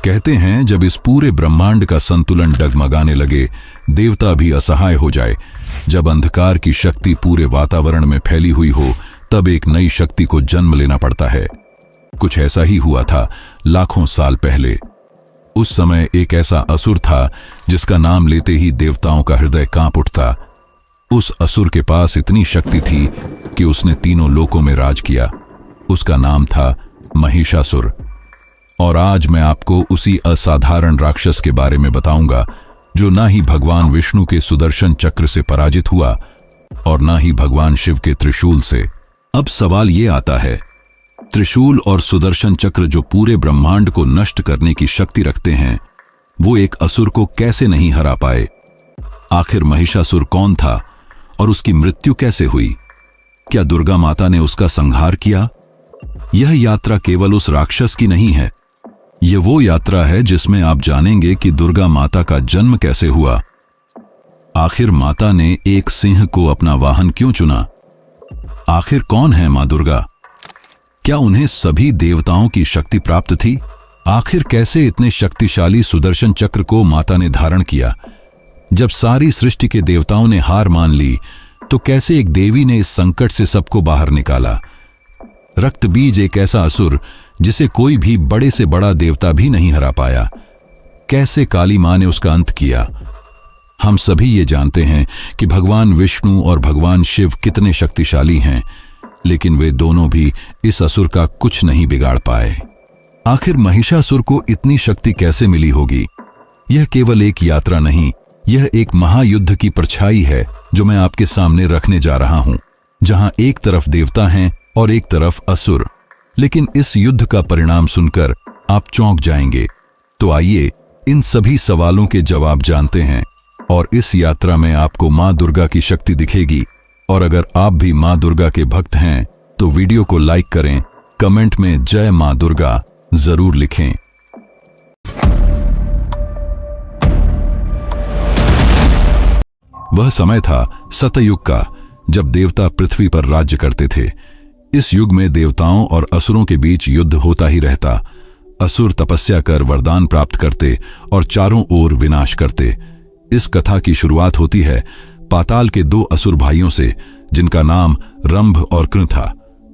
कहते हैं जब इस पूरे ब्रह्मांड का संतुलन डगमगाने लगे, देवता भी असहाय हो जाए। जब अंधकार की शक्ति पूरे वातावरण में फैली हुई हो, तब एक नई शक्ति को जन्म लेना पड़ता है। कुछ ऐसा ही हुआ था लाखों साल पहले। उस समय एक ऐसा असुर था जिसका नाम लेते ही देवताओं का हृदय कांप उठता। उस असुर के पास इतनी शक्ति थी कि उसने तीनों लोकों में राज किया। उसका नाम था महिषासुर। और आज मैं आपको उसी असाधारण राक्षस के बारे में बताऊंगा जो ना ही भगवान विष्णु के सुदर्शन चक्र से पराजित हुआ और ना ही भगवान शिव के त्रिशूल से। अब सवाल ये आता है, त्रिशूल और सुदर्शन चक्र जो पूरे ब्रह्मांड को नष्ट करने की शक्ति रखते हैं, वो एक असुर को कैसे नहीं हरा पाए? आखिर महिषासुर कौन था और उसकी मृत्यु कैसे हुई? क्या दुर्गा माता ने उसका संहार किया? यह यात्रा केवल उस राक्षस की नहीं है, यह वो यात्रा है जिसमें आप जानेंगे कि दुर्गा माता का जन्म कैसे हुआ। आखिर माता ने एक सिंह को अपना वाहन क्यों चुना? आखिर कौन है मां दुर्गा? क्या उन्हें सभी देवताओं की शक्ति प्राप्त थी? आखिर कैसे इतने शक्तिशाली सुदर्शन चक्र को माता ने धारण किया? जब सारी सृष्टि के देवताओं ने हार मान ली, तो कैसे एक देवी ने इस संकट से सबको बाहर निकाला? रक्तबीज एक ऐसा असुर जिसे कोई भी बड़े से बड़ा देवता भी नहीं हरा पाया, कैसे काली मां ने उसका अंत किया? हम सभी ये जानते हैं कि भगवान विष्णु और भगवान शिव कितने शक्तिशाली हैं, लेकिन वे दोनों भी इस असुर का कुछ नहीं बिगाड़ पाए। आखिर महिषासुर को इतनी शक्ति कैसे मिली होगी? यह केवल एक यात्रा नहीं, यह एक महायुद्ध की परछाई है जो मैं आपके सामने रखने जा रहा हूं, जहां एक तरफ देवता हैं और एक तरफ असुर। लेकिन इस युद्ध का परिणाम सुनकर आप चौंक जाएंगे। तो आइए इन सभी सवालों के जवाब जानते हैं, और इस यात्रा में आपको मां दुर्गा की शक्ति दिखेगी। और अगर आप भी मां दुर्गा के भक्त हैं तो वीडियो को लाइक करें, कमेंट में जय मां दुर्गा जरूर लिखें। वह समय था सतयुग का, जब देवता पृथ्वी पर राज्य करते थे। इस युग में देवताओं और असुरों के बीच युद्ध होता ही रहता। असुर तपस्या कर वरदान प्राप्त करते और चारों ओर विनाश करते। इस कथा की शुरुआत होती है पाताल के दो असुर भाइयों से, जिनका नाम रंभ और कृ था।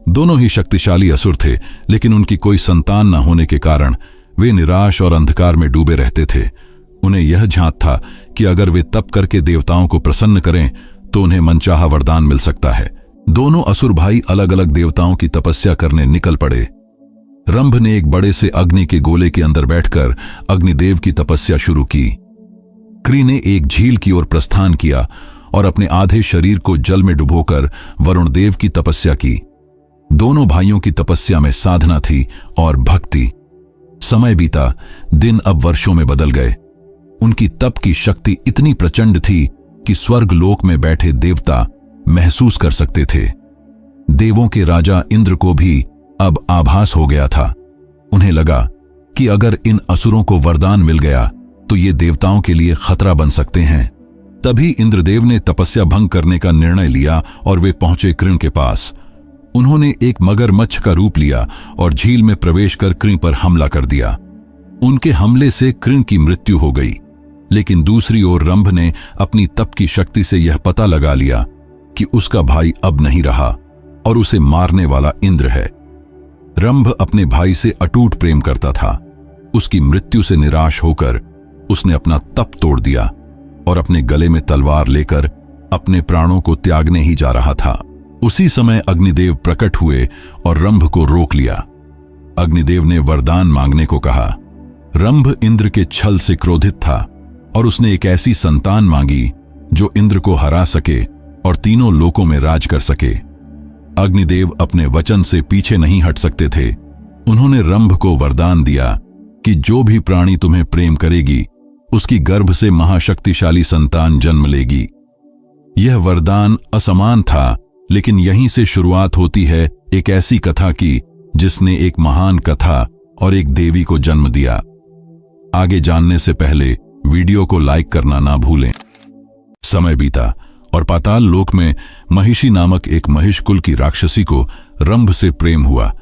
दोनों ही शक्तिशाली असुर थे, लेकिन उनकी कोई संतान न होने के कारण वे निराश और अंधकार में डूबे रहते थे। उन्हें यह झांक था कि अगर वे तप करके देवताओं को प्रसन्न करें तो उन्हें मनचाहा वरदान मिल सकता है। दोनों असुर भाई अलग अलग देवताओं की तपस्या करने निकल पड़े। रंभ ने एक बड़े से अग्नि के गोले के अंदर बैठकर अग्निदेव की तपस्या शुरू की। कृ ने एक झील की ओर प्रस्थान किया और अपने आधे शरीर को जल में डुबोकर वरुण देव की तपस्या की। दोनों भाइयों की तपस्या में साधना थी और भक्ति। समय बीता, दिन अब वर्षों में बदल गए। उनकी तप की शक्ति इतनी प्रचंड थी कि स्वर्ग लोक में बैठे देवता महसूस कर सकते थे। देवों के राजा इंद्र को भी अब आभास हो गया था। उन्हें लगा कि अगर इन असुरों को वरदान मिल गया तो ये देवताओं के लिए खतरा बन सकते हैं। तभी इंद्रदेव ने तपस्या भंग करने का निर्णय लिया और वे पहुंचे कृ के पास। उन्होंने एक मगरमच्छ का रूप लिया और झील में प्रवेश कर कृ पर हमला कर दिया। उनके हमले से कृ की मृत्यु हो गई। लेकिन दूसरी ओर रंभ ने अपनी तप की शक्ति से यह पता लगा लिया कि उसका भाई अब नहीं रहा और उसे मारने वाला इंद्र है। रंभ अपने भाई से अटूट प्रेम करता था। उसकी मृत्यु से निराश होकर उसने अपना तप तोड़ दिया और अपने गले में तलवार लेकर अपने प्राणों को त्यागने ही जा रहा था। उसी समय अग्निदेव प्रकट हुए और रंभ को रोक लिया। अग्निदेव ने वरदान मांगने को कहा। रंभ इंद्र के छल से क्रोधित था और उसने एक ऐसी संतान मांगी जो इंद्र को हरा सके और तीनों लोकों में राज कर सके। अग्निदेव अपने वचन से पीछे नहीं हट सकते थे। उन्होंने रंभ को वरदान दिया कि जो भी प्राणी तुम्हें प्रेम करेगी उसकी गर्भ से महाशक्तिशाली संतान जन्म लेगी। यह वरदान असमान था, लेकिन यहीं से शुरुआत होती है एक ऐसी कथा की जिसने एक महान कथा और एक देवी को जन्म दिया। आगे जानने से पहले वीडियो को लाइक करना ना भूलें। समय बीता और पाताल लोक में महिषी नामक एक महिष कुल की राक्षसी को रंभ से प्रेम हुआ,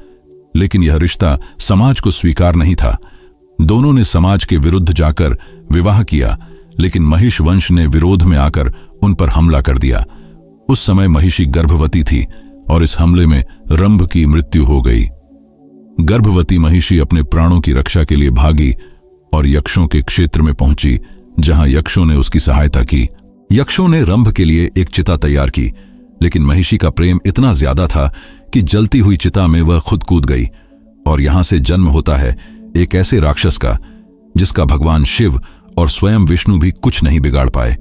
लेकिन यह रिश्ता समाज को स्वीकार नहीं था। दोनों ने समाज के विरुद्ध जाकर विवाह किया, लेकिन महिष वंश ने विरोध में आकर उन पर हमला कर दिया। उस समय महिषी गर्भवती थी और इस हमले में रंभ की मृत्यु हो गई। गर्भवती महिषी अपने प्राणों की रक्षा के लिए भागी और यक्षों के क्षेत्र में पहुंची, जहां यक्षों ने उसकी सहायता की। यक्षों ने रंभ के लिए एक चिता तैयार की, लेकिन महिषी का प्रेम इतना ज्यादा था कि जलती हुई चिता में वह खुद कूद गई। और यहां से जन्म होता है एक ऐसे राक्षस का जिसका भगवान शिव और स्वयं विष्णु भी कुछ नहीं बिगाड़ पाए।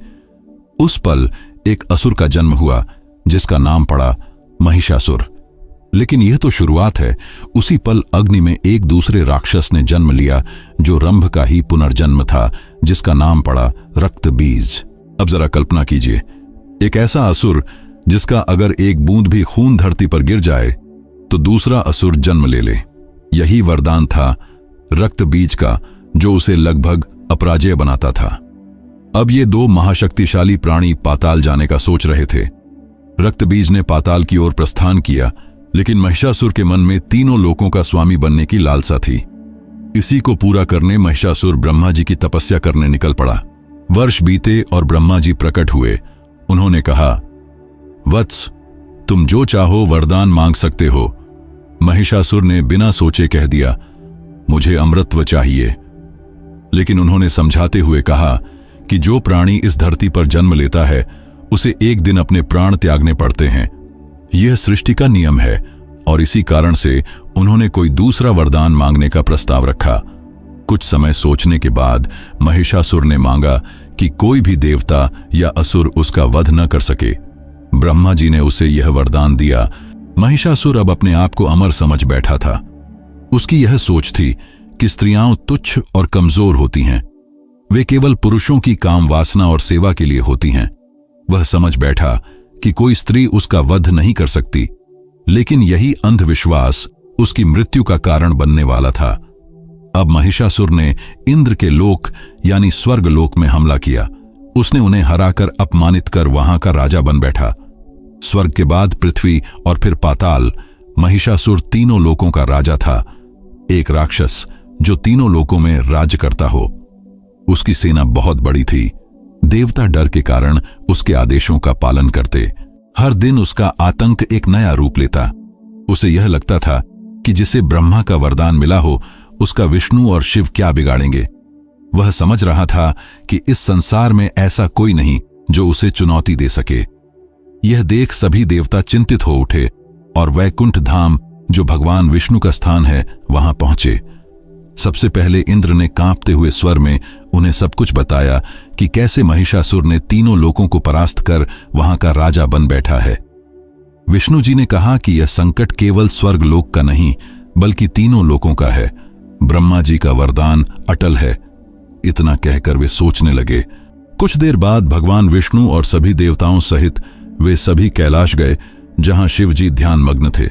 उस पल एक असुर का जन्म हुआ जिसका नाम पड़ा महिषासुर। लेकिन यह तो शुरुआत है। उसी पल अग्नि में एक दूसरे राक्षस ने जन्म लिया जो रंभ का ही पुनर्जन्म था, जिसका नाम पड़ा रक्त बीज। अब जरा कल्पना कीजिए, एक ऐसा असुर जिसका अगर एक बूंद भी खून धरती पर गिर जाए तो दूसरा असुर जन्म ले ले। यही वरदान था रक्त बीज का, जो उसे लगभग अपराजेय बनाता था। अब ये दो महाशक्तिशाली प्राणी पाताल जाने का सोच रहे थे। रक्त बीज ने पाताल की ओर प्रस्थान किया, लेकिन महिषासुर के मन में तीनों लोकों का स्वामी बनने की लालसा थी। इसी को पूरा करने महिषासुर ब्रह्मा जी की तपस्या करने निकल पड़ा। वर्ष बीते और ब्रह्मा जी प्रकट हुए। उन्होंने कहा, वत्स, तुम जो चाहो वरदान मांग सकते हो। महिषासुर ने बिना सोचे कह दिया, मुझे अमृतत्व चाहिए। लेकिन उन्होंने समझाते हुए कहा कि जो प्राणी इस धरती पर जन्म लेता है उसे एक दिन अपने प्राण त्यागने पड़ते हैं। यह सृष्टि का नियम है और इसी कारण से उन्होंने कोई दूसरा वरदान मांगने का प्रस्ताव रखा। कुछ समय सोचने के बाद महिषासुर ने मांगा कि कोई भी देवता या असुर उसका वध न कर सके। ब्रह्मा जी ने उसे यह वरदान दिया। महिषासुर अब अपने आप को अमर समझ बैठा था। उसकी यह सोच थी कि स्त्रियां तुच्छ और कमजोर होती हैं। वे केवल पुरुषों की काम वासना और सेवा के लिए होती हैं। वह समझ बैठा कि कोई स्त्री उसका वध नहीं कर सकती। लेकिन यही अंधविश्वास उसकी मृत्यु का कारण बनने वाला था। अब महिषासुर ने इंद्र के लोक यानी स्वर्ग लोक में हमला किया। उसने उन्हें हराकर अपमानित कर वहां का राजा बन बैठा। स्वर्ग के बाद पृथ्वी और फिर पाताल, महिषासुर तीनों लोकों का राजा था। एक राक्षस जो तीनों लोकों में राज करता हो। उसकी सेना बहुत बड़ी थी। देवता डर के कारण उसके आदेशों का पालन करते। हर दिन उसका आतंक एक नया रूप लेता। उसे यह लगता था कि जिसे ब्रह्मा का वरदान मिला हो उसका विष्णु और शिव क्या बिगाड़ेंगे। वह समझ रहा था कि इस संसार में ऐसा कोई नहीं जो उसे चुनौती दे सके। यह देख सभी देवता चिंतित हो उठे और वैकुंठ धाम, जो भगवान विष्णु का स्थान है, वहां पहुंचे। सबसे पहले इंद्र ने कांपते हुए स्वर में उन्हें सब कुछ बताया कि कैसे महिषासुर ने तीनों लोकों को परास्त कर वहां का राजा बन बैठा है। विष्णु जी ने कहा कि यह संकट केवल स्वर्ग लोक का नहीं बल्कि तीनों लोकों का है। ब्रह्मा जी का वरदान अटल है। इतना कहकर वे सोचने लगे। कुछ देर बाद भगवान विष्णु और सभी देवताओं सहित वे सभी कैलाश गए, जहां शिव जी ध्यान मग्न थे।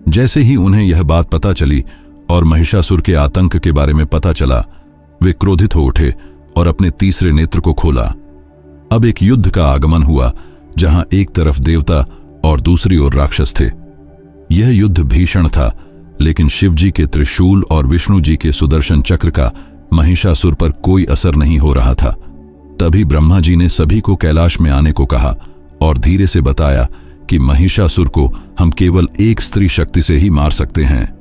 जैसे ही उन्हें यह बात पता चली और महिषासुर के आतंक के बारे में पता चला, वे क्रोधित हो उठे और अपने तीसरे नेत्र को खोला। अब एक युद्ध का आगमन हुआ, जहां एक तरफ देवता और दूसरी ओर राक्षस थे। यह युद्ध भीषण था, लेकिन शिव जी के त्रिशूल और विष्णु जी के सुदर्शन चक्र का महिषासुर पर कोई असर नहीं हो रहा था। तभी ब्रह्मा जी ने सभी को कैलाश में आने को कहा और धीरे से बताया कि महिषासुर को हम केवल एक स्त्री शक्ति से ही मार सकते हैं।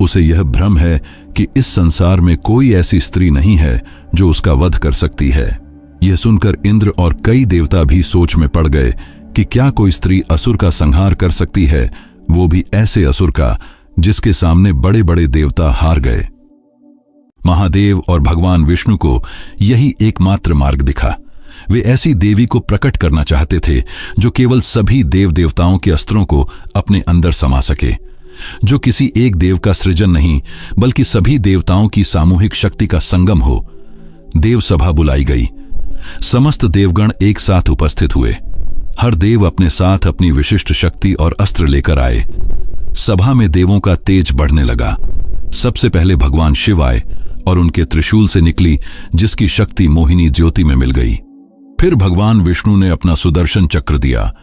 उसे यह भ्रम है कि इस संसार में कोई ऐसी स्त्री नहीं है जो उसका वध कर सकती है। यह सुनकर इंद्र और कई देवता भी सोच में पड़ गए कि क्या कोई स्त्री असुर का संहार कर सकती है, वो भी ऐसे असुर का जिसके सामने बड़े बड़े देवता हार गए। महादेव और भगवान विष्णु को यही एकमात्र मार्ग दिखा। वे ऐसी देवी को प्रकट करना चाहते थे जो केवल सभी देव देवताओं के अस्त्रों को अपने अंदर समा सके, जो किसी एक देव का सृजन नहीं बल्कि सभी देवताओं की सामूहिक शक्ति का संगम हो। देव सभा बुलाई गई। समस्त देवगण एक साथ उपस्थित हुए। हर देव अपने साथ अपनी विशिष्ट शक्ति और अस्त्र लेकर आए। सभा में देवों का तेज बढ़ने लगा। सबसे पहले भगवान शिव आए और उनके त्रिशूल से निकली जिसकी शक्ति मोहिनी ज्योति में मिल गई। फिर भगवान विष्णु ने अपना सुदर्शन चक्र दिया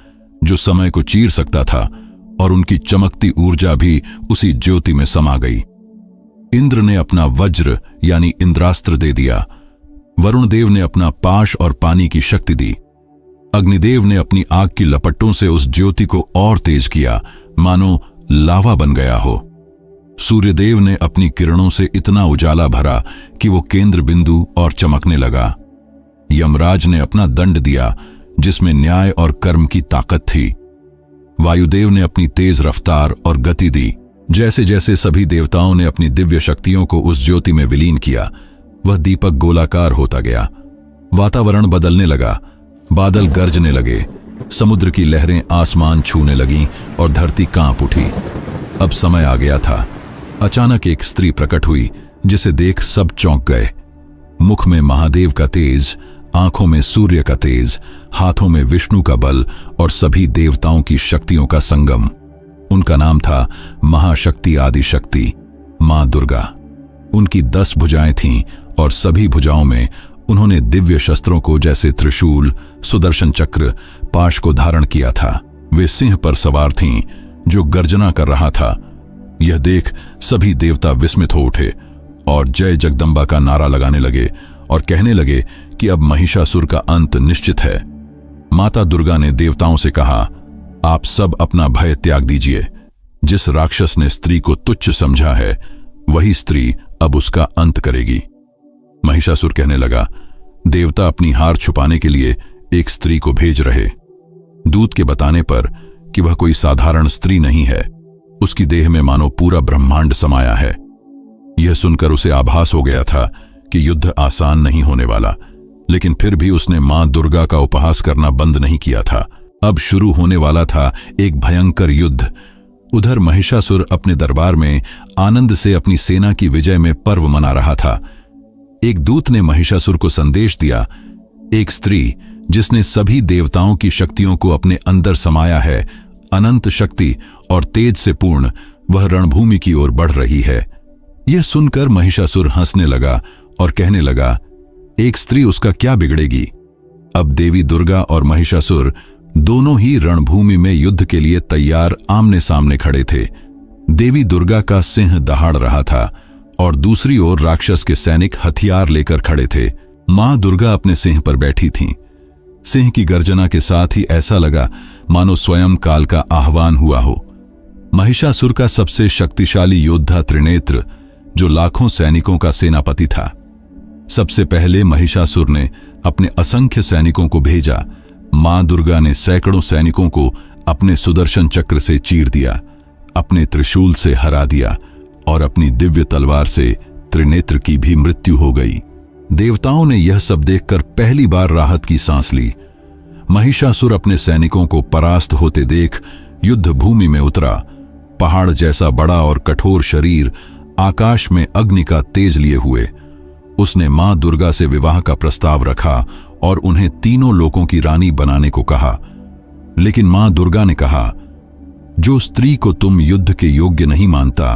जो समय को चीर सकता था और उनकी चमकती ऊर्जा भी उसी ज्योति में समा गई। इंद्र ने अपना वज्र यानी इंद्रास्त्र दे दिया, वरुण देव ने अपना पाश और पानी की शक्ति दी, अग्निदेव ने अपनी आग की लपटों से उस ज्योति को और तेज किया, मानो लावा बन गया हो। सूर्यदेव ने अपनी किरणों से इतना उजाला भरा कि वो केंद्र बिंदु और चमकने लगा। यमराज ने अपना दंड दिया, जिसमें न्याय और कर्म की ताकत थी। वायुदेव ने अपनी तेज रफ्तार और गति दी। जैसे जैसे सभी देवताओं ने अपनी दिव्य शक्तियों को उस ज्योति में विलीन किया, वह दीपक गोलाकार होता गया। वातावरण बदलने लगा, बादल गरजने लगे, समुद्र की लहरें आसमान छूने लगीं और धरती कांप उठी। अब समय आ गया था। अचानक एक स्त्री प्रकट हुई, जिसे देख सब चौंक गए। मुख में महादेव का तेज, आंखों में सूर्य का तेज, हाथों में विष्णु का बल और सभी देवताओं की शक्तियों का संगम। उनका नाम था महाशक्ति आदिशक्ति, मां दुर्गा। उनकी 10 भुजाएं थीं और सभी भुजाओं में उन्होंने दिव्य शस्त्रों को जैसे त्रिशूल, सुदर्शन चक्र, पाश को धारण किया था। वे सिंह पर सवार थीं जो गर्जना कर रहा था। यह देख सभी देवता विस्मित हो उठे और जय जगदम्बा का नारा लगाने लगे और कहने लगे कि अब महिषासुर का अंत निश्चित है। माता दुर्गा ने देवताओं से कहा, आप सब अपना भय त्याग दीजिए। जिस राक्षस ने स्त्री को तुच्छ समझा है, वही स्त्री अब उसका अंत करेगी। महिषासुर कहने लगा, देवता अपनी हार छुपाने के लिए एक स्त्री को भेज रहे। दूत के बताने पर कि वह कोई साधारण स्त्री नहीं है, उसकी देह में मानो पूरा ब्रह्मांड समाया है। यह सुनकर उसे आभास हो गया था कि युद्ध आसान नहीं होने वाला, लेकिन फिर भी उसने मां दुर्गा का उपहास करना बंद नहीं किया था। अब शुरू होने वाला था एक भयंकर युद्ध। उधर महिषासुर अपने दरबार में आनंद से अपनी सेना की विजय में पर्व मना रहा था। एक दूत ने महिषासुर को संदेश दिया, एक स्त्री जिसने सभी देवताओं की शक्तियों को अपने अंदर समाया है, अनंत शक्ति और तेज से पूर्ण, वह रणभूमि की ओर बढ़ रही है। यह सुनकर महिषासुर हंसने लगा और कहने लगा, एक स्त्री उसका क्या बिगड़ेगी। अब देवी दुर्गा और महिषासुर दोनों ही रणभूमि में युद्ध के लिए तैयार आमने सामने खड़े थे। देवी दुर्गा का सिंह दहाड़ रहा था और दूसरी ओर राक्षस के सैनिक हथियार लेकर खड़े थे। मां दुर्गा अपने सिंह पर बैठी थीं। सिंह की गर्जना के साथ ही ऐसा लगा मानो स्वयं काल का आह्वान हुआ हो। महिषासुर का सबसे शक्तिशाली योद्धा त्रिनेत्र, जो लाखों सैनिकों का सेनापति था, सबसे पहले महिषासुर ने अपने असंख्य सैनिकों को भेजा। मां दुर्गा ने सैकड़ों सैनिकों को अपने सुदर्शन चक्र से चीर दिया, अपने त्रिशूल से हरा दिया और अपनी दिव्य तलवार से त्रिनेत्र की भी मृत्यु हो गई। देवताओं ने यह सब देखकर पहली बार राहत की सांस ली। महिषासुर अपने सैनिकों को परास्त होते देख युद्ध भूमि में उतरा। पहाड़ जैसा बड़ा और कठोर शरीर आकाश में अग्नि का तेज लिए हुए। उसने मां दुर्गा से विवाह का प्रस्ताव रखा और उन्हें तीनों लोकों की रानी बनाने को कहा। लेकिन मां दुर्गा ने कहा, जो स्त्री को तुम युद्ध के योग्य नहीं मानता,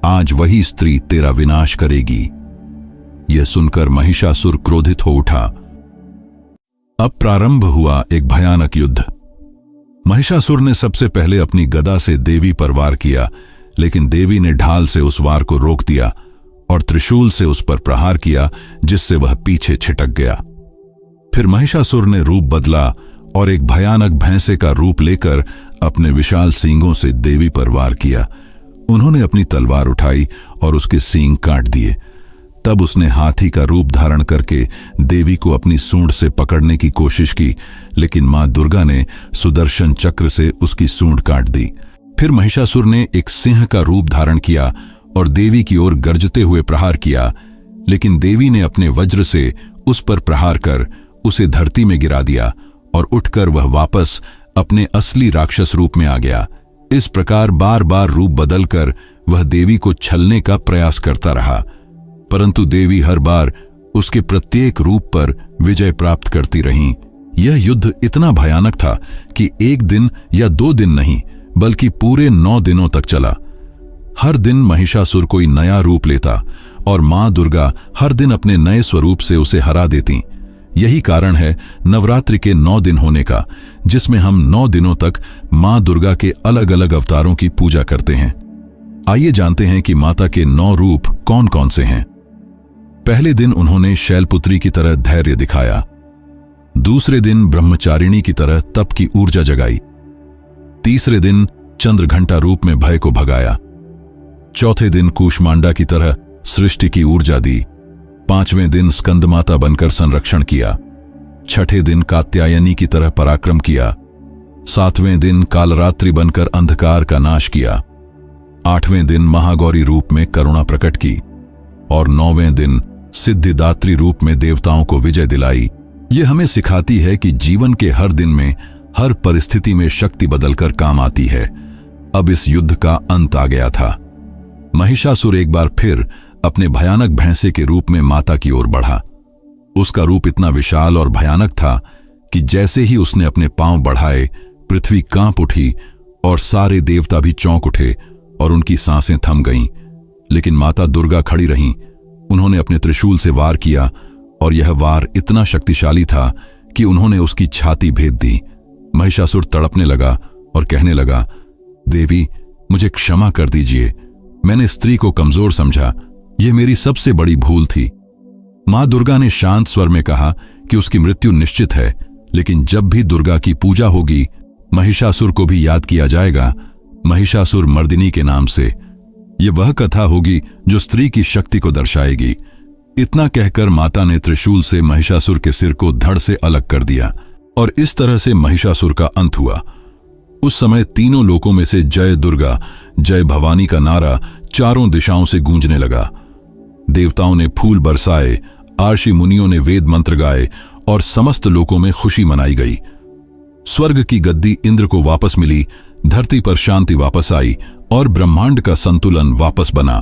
आज वही स्त्री तेरा विनाश करेगी। यह सुनकर महिषासुर क्रोधित हो उठा। अब प्रारंभ हुआ एक भयानक युद्ध। महिषासुर ने सबसे पहले अपनी गदा से देवी पर वार किया, लेकिन देवी ने ढाल से उस वार को रोक दिया और त्रिशूल से उस पर प्रहार किया, जिससे वह पीछे छिटक गया। फिर महिषासुर ने रूप बदला और एक भयानक भैंसे का रूप लेकर अपने विशाल सींगों से देवी पर वार किया। उन्होंने अपनी तलवार उठाई और उसके सींग काट दिए। तब उसने हाथी का रूप धारण करके देवी को अपनी सूंड से पकड़ने की कोशिश की, लेकिन मां दुर्गा ने सुदर्शन चक्र से उसकी सूंड काट दी। फिर महिषासुर ने एक सिंह का रूप धारण किया और देवी की ओर गरजते हुए प्रहार किया, लेकिन देवी ने अपने वज्र से उस पर प्रहार कर उसे धरती में गिरा दिया और उठकर वह वापस अपने असली राक्षस रूप में आ गया। इस प्रकार बार बार रूप बदलकर वह देवी को छलने का प्रयास करता रहा, परंतु देवी हर बार उसके प्रत्येक रूप पर विजय प्राप्त करती रहीं। यह युद्ध इतना भयानक था कि एक दिन या 2 दिन नहीं, बल्कि पूरे 9 दिनों तक चला। हर दिन महिषासुर कोई नया रूप लेता और मां दुर्गा हर दिन अपने नए स्वरूप से उसे हरा देती। यही कारण है नवरात्रि के 9 दिन होने का, जिसमें हम 9 दिनों तक मां दुर्गा के अलग अलग अवतारों की पूजा करते हैं। आइए जानते हैं कि माता के 9 रूप कौन कौन से हैं। पहले दिन उन्होंने शैलपुत्री की तरह धैर्य दिखाया। दूसरे दिन ब्रह्मचारिणी की तरह तप की ऊर्जा जगाई। तीसरे दिन चंद्रघंटा रूप में भय को भगाया। चौथे दिन कूष्मांडा की तरह सृष्टि की ऊर्जा दी। पांचवें दिन स्कंदमाता बनकर संरक्षण किया। छठे दिन कात्यायनी की तरह पराक्रम किया। सातवें दिन कालरात्रि बनकर अंधकार का नाश किया। आठवें दिन महागौरी रूप में करुणा प्रकट की और 9वें दिन सिद्धिदात्री रूप में देवताओं को विजय दिलाई। यह हमें सिखाती है कि जीवन के हर दिन में, हर परिस्थिति में शक्ति बदलकर काम आती है। अब इस युद्ध का अंत आ गया था। महिषासुर एक बार फिर अपने भयानक भैंसे के रूप में माता की ओर बढ़ा। उसका रूप इतना विशाल और भयानक था कि जैसे ही उसने अपने पांव बढ़ाए, पृथ्वी कांप उठी और सारे देवता भी चौंक उठे और उनकी सांसें थम गईं। लेकिन माता दुर्गा खड़ी रहीं। उन्होंने अपने त्रिशूल से वार किया और यह वार इतना शक्तिशाली था कि उन्होंने उसकी छाती भेद दी। महिषासुर तड़पने लगा और कहने लगा, देवी, मुझे क्षमा कर दीजिए। मैंने स्त्री को कमजोर समझा। यह मेरी सबसे बड़ी भूल थी। मां दुर्गा ने शांत स्वर में कहा कि उसकी मृत्यु निश्चित है, लेकिन जब भी दुर्गा की पूजा होगी, महिषासुर को भी याद किया जाएगा, महिषासुर मर्दिनी के नाम से। यह वह कथा होगी जो स्त्री की शक्ति को दर्शाएगी। इतना कहकर माता ने त्रिशूल से महिषासुर के सिर को धड़ से अलग कर दिया और इस तरह से महिषासुर का अंत हुआ। उस समय तीनों लोकों में से जय दुर्गा, जय भवानी का नारा चारों दिशाओं से गूंजने लगा। देवताओं ने फूल बरसाए, आर्षि मुनियों ने वेद मंत्र गाए और समस्त लोकों में खुशी मनाई गई। स्वर्ग की गद्दी इंद्र को वापस मिली, धरती पर शांति वापस आई और ब्रह्मांड का संतुलन वापस बना।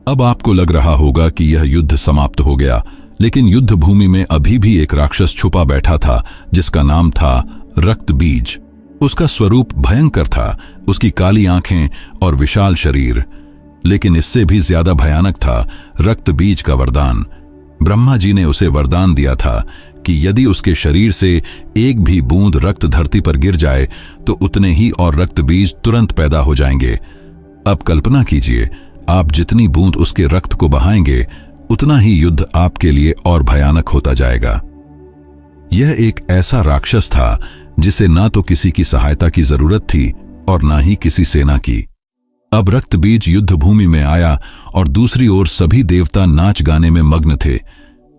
अब आपको लग रहा होगा कि यह युद्ध समाप्त हो गया, लेकिन युद्ध भूमि में अभी भी एक राक्षस छुपा बैठा था जिसका नाम था रक्त बीज। उसका स्वरूप भयंकर था, उसकी काली आंखें और विशाल शरीर। लेकिन इससे भी ज्यादा भयानक था रक्त बीज का वरदान। ब्रह्मा जी ने उसे वरदान दिया था कि यदि उसके शरीर से एक भी बूंद रक्त धरती पर गिर जाए तो उतने ही और रक्त बीज तुरंत पैदा हो जाएंगे। अब कल्पना कीजिए, आप जितनी बूंद उसके रक्त को बहाएंगे, उतना ही युद्ध आपके लिए और भयानक होता जाएगा। यह एक ऐसा राक्षस था जिसे ना तो किसी की सहायता की जरूरत थी और ना ही किसी सेना की। अब रक्त बीज युद्ध भूमि में आया और दूसरी ओर सभी देवता नाच गाने में मग्न थे।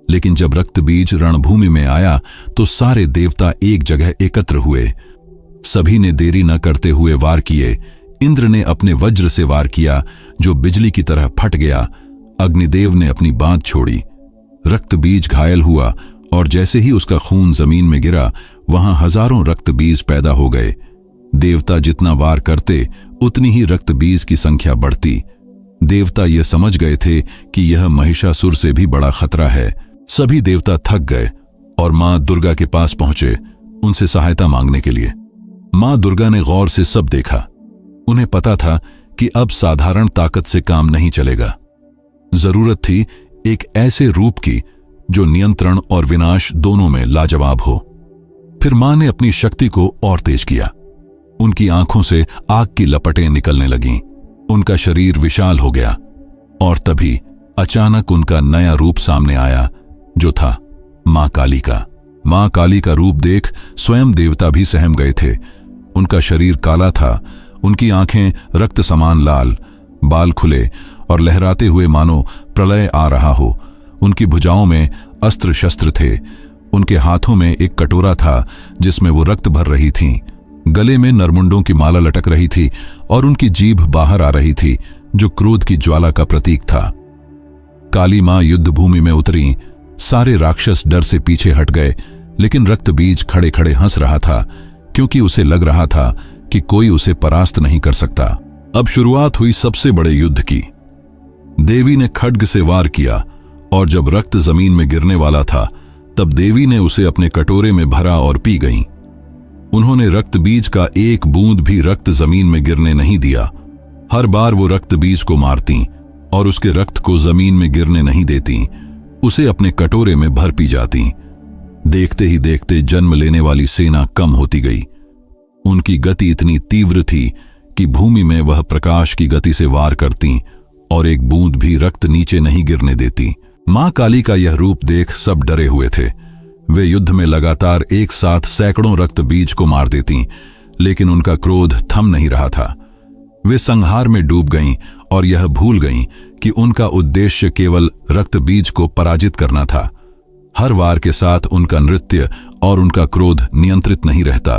लेकिन जब रक्त बीज रणभूमि में आया तो सारे देवता एक जगह एकत्र हुए। सभी ने देरी न करते हुए वार किए। इंद्र ने अपने वज्र से वार किया जो बिजली की तरह फट गया। अग्निदेव ने अपनी बांध छोड़ी। रक्त बीज घायल हुआ और जैसे ही उसका खून जमीन में गिरा, वहां हजारों रक्त बीज पैदा हो गए। देवता जितना वार करते उतनी ही रक्त बीज की संख्या बढ़ती। देवता यह समझ गए थे कि यह महिषासुर से भी बड़ा खतरा है। सभी देवता थक गए और मां दुर्गा के पास पहुंचे उनसे सहायता मांगने के लिए। मां दुर्गा ने गौर से सब देखा। उन्हें पता था कि अब साधारण ताकत से काम नहीं चलेगा। जरूरत थी एक ऐसे रूप की जो नियंत्रण और विनाश दोनों में लाजवाब हो। फिर मां ने अपनी शक्ति को और तेज किया। उनकी आंखों से आग की लपटें निकलने लगीं। उनका शरीर विशाल हो गया और तभी अचानक उनका नया रूप सामने आया जो था मां काली का। मां काली का रूप देख स्वयं देवता भी सहम गए थे। उनका शरीर काला था, उनकी आंखें रक्त समान लाल, बाल खुले और लहराते हुए मानो प्रलय आ रहा हो। उनकी भुजाओं में अस्त्र शस्त्र थे। उनके हाथों में एक कटोरा था जिसमें वो रक्त भर रही थीं। गले में नरमुंडों की माला लटक रही थी और उनकी जीभ बाहर आ रही थी जो क्रोध की ज्वाला का प्रतीक था। काली मां युद्ध भूमि में उतरी। सारे राक्षस डर से पीछे हट गए, लेकिन रक्त बीज खड़े खड़े हंस रहा था क्योंकि उसे लग रहा था कि कोई उसे परास्त नहीं कर सकता। अब शुरुआत हुई सबसे बड़े युद्ध की। देवी ने खड्ग से वार किया और जब रक्त जमीन में गिरने वाला था तब देवी ने उसे अपने कटोरे में भरा और पी गईं। उन्होंने रक्त बीज का एक बूंद भी रक्त जमीन में गिरने नहीं दिया। हर बार वो रक्त बीज को मारती और उसके रक्त को जमीन में गिरने नहीं देती, उसे अपने कटोरे में भर पी जाती। देखते ही देखते जन्म लेने वाली सेना कम होती गई। उनकी गति इतनी तीव्र थी कि भूमि में वह प्रकाश की गति से वार करती और एक बूंद भी रक्त नीचे नहीं गिरने देती। मां काली का यह रूप देख सब डरे हुए थे। वे युद्ध में लगातार एक साथ सैकड़ों रक्त बीज को मार देती, लेकिन उनका क्रोध थम नहीं रहा था। वे संहार में डूब गईं और यह भूल गईं कि उनका उद्देश्य केवल रक्त बीज को पराजित करना था। हर वार के साथ उनका नृत्य और उनका क्रोध नियंत्रित नहीं रहता।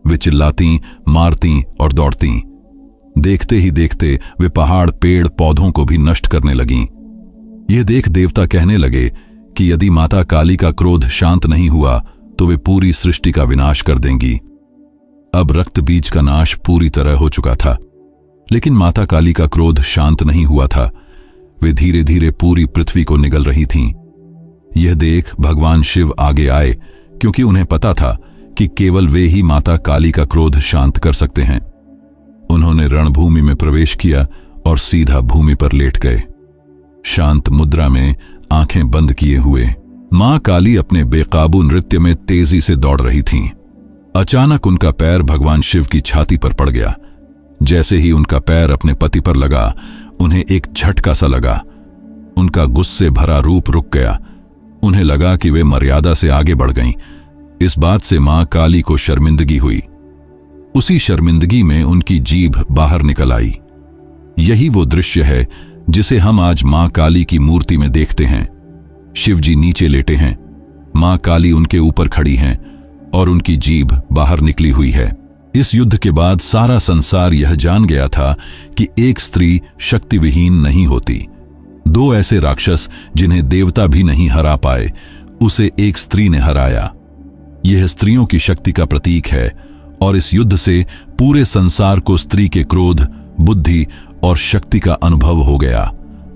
वे चिल्लाती, मारती और दौड़ती। देखते ही देखते वे पहाड़, पेड़, पौधों को भी नष्ट करने लगीं। यह देख देवता कहने लगे कि यदि माता काली का क्रोध शांत नहीं हुआ तो वे पूरी सृष्टि का विनाश कर देंगी। अब रक्त बीज का नाश पूरी तरह हो चुका था, लेकिन माता काली का क्रोध शांत नहीं हुआ था। वे धीरे धीरे पूरी पृथ्वी को निगल रही थीं। यह देख भगवान शिव आगे आए, क्योंकि उन्हें पता था कि केवल वे ही माता काली का क्रोध शांत कर सकते हैं। उन्होंने रणभूमि में प्रवेश किया और सीधा भूमि पर लेट गए, शांत मुद्रा में आंखें बंद किए हुए। मां काली अपने बेकाबू नृत्य में तेजी से दौड़ रही थीं। अचानक उनका पैर भगवान शिव की छाती पर पड़ गया। जैसे ही उनका पैर अपने पति पर लगा, उन्हें एक झटका सा लगा। उनका गुस्से भरा रूप रुक गया। उन्हें लगा कि वे मर्यादा से आगे बढ़ गईं। इस बात से मां काली को शर्मिंदगी हुई। उसी शर्मिंदगी में उनकी जीभ बाहर निकल आई। यही वो दृश्य है जिसे हम आज मां काली की मूर्ति में देखते हैं। शिवजी नीचे लेटे हैं, मां काली उनके ऊपर खड़ी हैं और उनकी जीभ बाहर निकली हुई है। इस युद्ध के बाद सारा संसार यह जान गया था कि एक स्त्री शक्तिविहीन नहीं होती। दो ऐसे राक्षस जिन्हें देवता भी नहीं हरा पाए, उसे एक स्त्री ने हराया। यह स्त्रियों की शक्ति का प्रतीक है और इस युद्ध से पूरे संसार को स्त्री के क्रोध, बुद्धि और शक्ति का अनुभव हो गया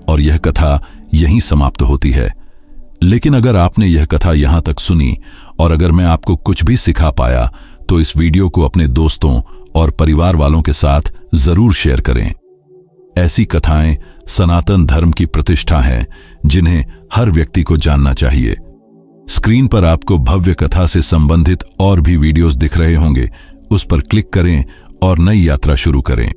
और यह कथा यहीं समाप्त होती है। लेकिन अगर आपने यह कथा यहां तक सुनी और अगर मैं आपको कुछ भी सिखा पाया तो इस वीडियो को अपने दोस्तों और परिवार वालों के साथ जरूर शेयर करें। ऐसी कथाएं सनातन धर्म की प्रतिष्ठा हैं जिन्हें हर व्यक्ति को जानना चाहिए। स्क्रीन पर आपको भव्य कथा से संबंधित और भी वीडियोस दिख रहे होंगे, उस पर क्लिक करें और नई यात्रा शुरू करें।